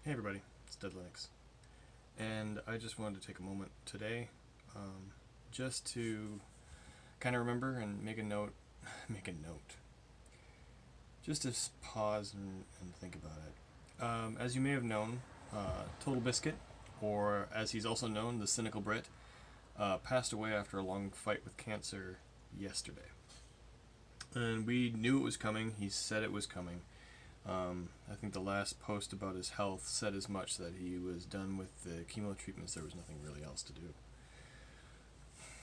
Hey everybody, it's Deadlinux, and I just wanted to take a moment today just to kind of remember and make a note, just to pause and think about it. As you may have known, TotalBiscuit, or as he's also known, the Cynical Brit, passed away after a long fight with cancer yesterday. And we knew it was coming, he said it was coming. I think the last post about his health said as much, that he was done with the chemo treatments. There was nothing really else to do.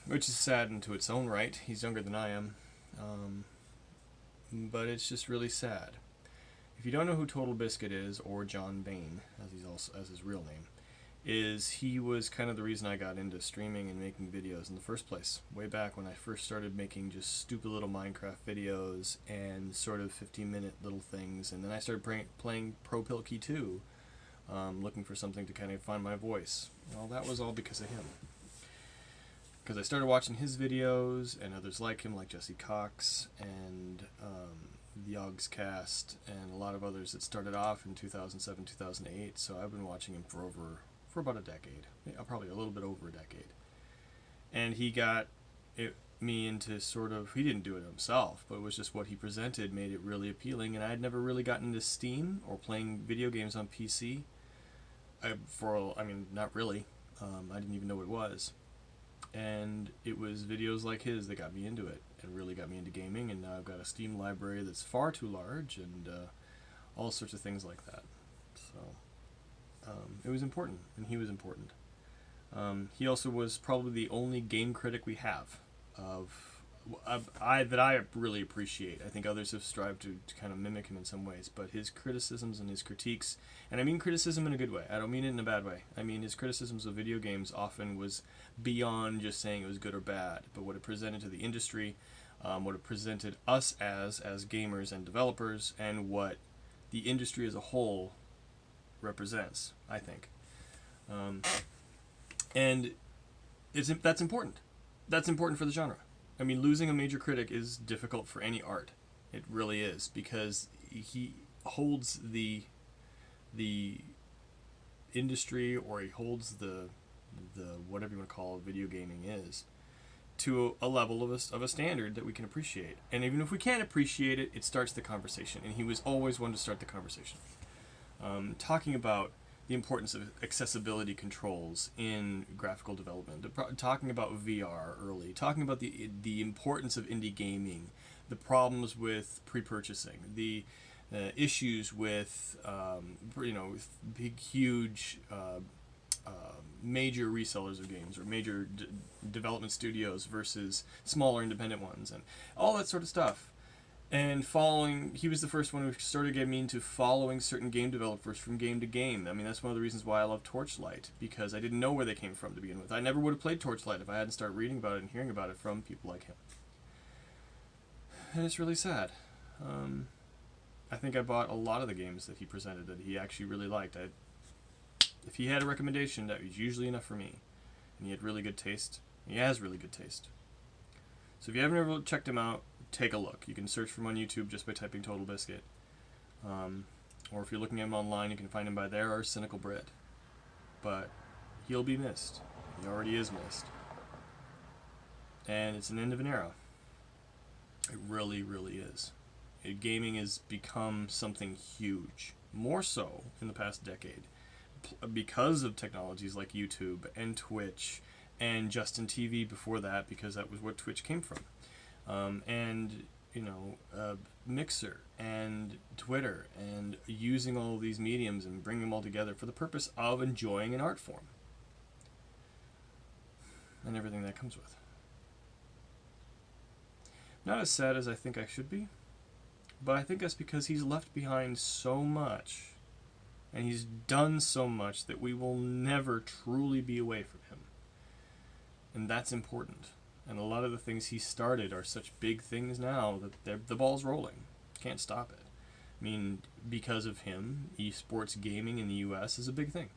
Which is sad into its own right. He's younger than I am. But it's just really sad. If you don't know who TotalBiscuit is, or John Bain, as his real name, he was kind of the reason I got into streaming and making videos in the first place. Way back when I first started making just stupid little Minecraft videos and sort of 15-minute little things, and then I started playing Pro Pilkey 2, looking for something to kind of find my voice. Well, that was all because of him. Because I started watching his videos and others like him, like Jesse Cox and the Yogscast and a lot of others that started off in 2007, 2008. So I've been watching him for about a decade, probably a little bit over a decade. And he got me into he didn't do it himself, but it was just what he presented made it really appealing. And I had never really gotten into Steam or playing video games on PC. Not really. I didn't even know what it was. And it was videos like his that got me into it and really got me into gaming. And now I've got a Steam library that's far too large and all sorts of things like that. So it was important, and he was important. He also was probably the only game critic we have that I really appreciate. I think others have strived to kind of mimic him in some ways, but his criticisms and his critiques, and I mean criticism in a good way, I don't mean it in a bad way. I mean his criticisms of video games often was beyond just saying it was good or bad, but what it presented to the industry, what it presented us as gamers and developers, and what the industry as a whole represents, I think. And that's important. That's important for the genre. I mean, losing a major critic is difficult for any art. It really is, because he holds the industry, or he holds the whatever you want to call video gaming is, to a level of a standard that we can appreciate. And even if we can't appreciate it, it starts the conversation. And he was always one to start the conversation. Talking about the importance of accessibility controls in graphical development, talking about VR early, talking about the importance of indie gaming, the problems with pre-purchasing, the issues with big, huge major resellers of games, or major development studios versus smaller independent ones, and all that sort of stuff. And he was the first one who started getting me into following certain game developers from game to game. I mean, that's one of the reasons why I love Torchlight, because I didn't know where they came from to begin with. I never would have played Torchlight if I hadn't started reading about it and hearing about it from people like him. And it's really sad. I think I bought a lot of the games that he presented that he actually really liked. If he had a recommendation, that was usually enough for me. And he had really good taste. He has really good taste. So if you haven't ever checked him out, take a look. You can search for him on YouTube just by typing TotalBiscuit. Or if you're looking at him online, you can find him by there, or Cynical Brit. But he'll be missed. He already is missed. And it's an end of an era. It really, really is. Gaming has become something huge. More so in the past decade. Because of technologies like YouTube and Twitch and Justin TV before that, because that was what Twitch came from. Mixer and Twitter, and using all of these mediums and bringing them all together for the purpose of enjoying an art form. And everything that comes with. Not as sad as I think I should be, but I think that's because he's left behind so much, and he's done so much, that we will never truly be away from him. And that's important. And a lot of the things he started are such big things now that the ball's rolling. Can't stop it. I mean, because of him, esports gaming in the US is a big thing.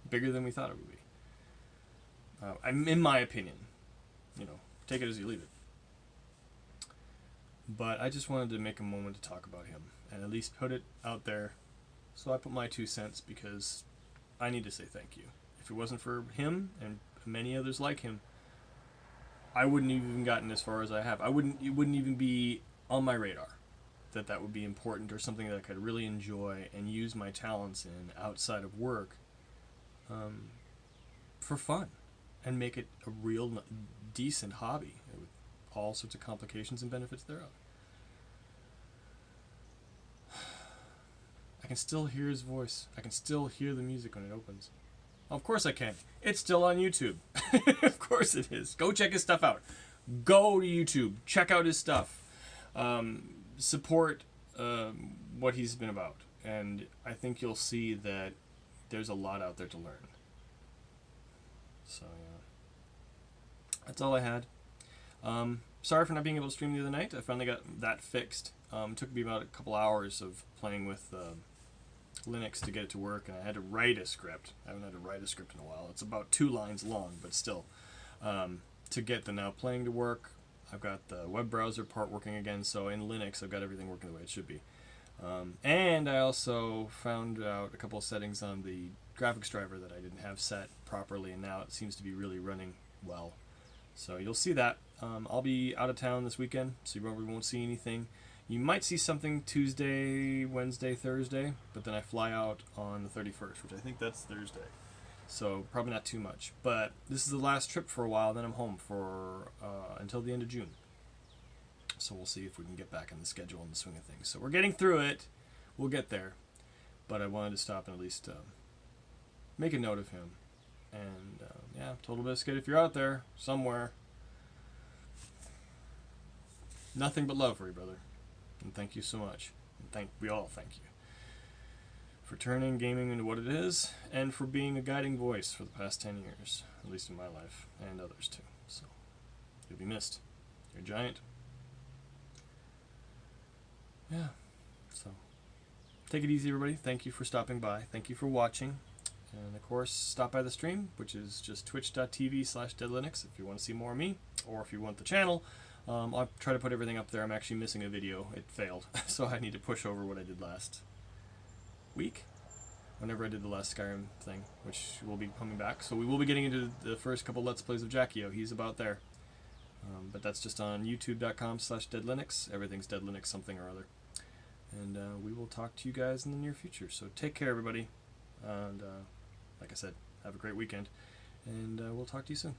Bigger than we thought it would be. In my opinion. Take it as you leave it. But I just wanted to make a moment to talk about him, and at least put it out there So I put my 2 cents because I need to say thank you. If it wasn't for him and many others like him, I wouldn't have even gotten as far as I have. It wouldn't even be on my radar that would be important or something that I could really enjoy and use my talents in outside of work for fun and make it a real decent hobby with all sorts of complications and benefits thereof. I can still hear his voice. I can still hear the music when it opens. Of course I can. It's still on YouTube. Of course it is. Go check his stuff out. Go to YouTube. Check out his stuff. Support what he's been about. And I think you'll see that there's a lot out there to learn. So, yeah. That's all I had. Sorry for not being able to stream the other night. I finally got that fixed. It took me about a couple hours of playing with Linux to get it to work, and I had to write a script. I haven't had to write a script in a while. It's about 2 lines long, but still. To get the now playing to work, I've got the web browser part working again, so in Linux I've got everything working the way it should be. And I also found out a couple of settings on the graphics driver that I didn't have set properly, and now it seems to be really running well. So you'll see that. I'll be out of town this weekend, so you probably won't see anything. You might see something Tuesday, Wednesday, Thursday, but then I fly out on the 31st, which I think that's Thursday. So probably not too much. But this is the last trip for a while, then I'm home for until the end of June. So we'll see if we can get back in the schedule and the swing of things. So we're getting through it. We'll get there. But I wanted to stop and at least make a note of him. And yeah, TotalBiscuit, if you're out there somewhere, nothing but love for you, brother. And thank you so much. And we all thank you for turning gaming into what it is, and for being a guiding voice for the past 10 years, at least in my life, and others too. So, you'll be missed. You're a giant. Yeah. So, take it easy, everybody. Thank you for stopping by. Thank you for watching. And, of course, stop by the stream, which is just twitch.tv/Deadlinux if you want to see more of me, or if you want the channel. I'll try to put everything up there. I'm actually missing a video. It failed, so I need to push over what I did last week, whenever I did the last Skyrim thing, which will be coming back. So we will be getting into the first couple Let's Plays of Jackio. He's about there. But that's just on youtube.com/Deadlinux. Everything's Deadlinux something or other. And we will talk to you guys in the near future. So take care, everybody. And like I said, have a great weekend. And we'll talk to you soon.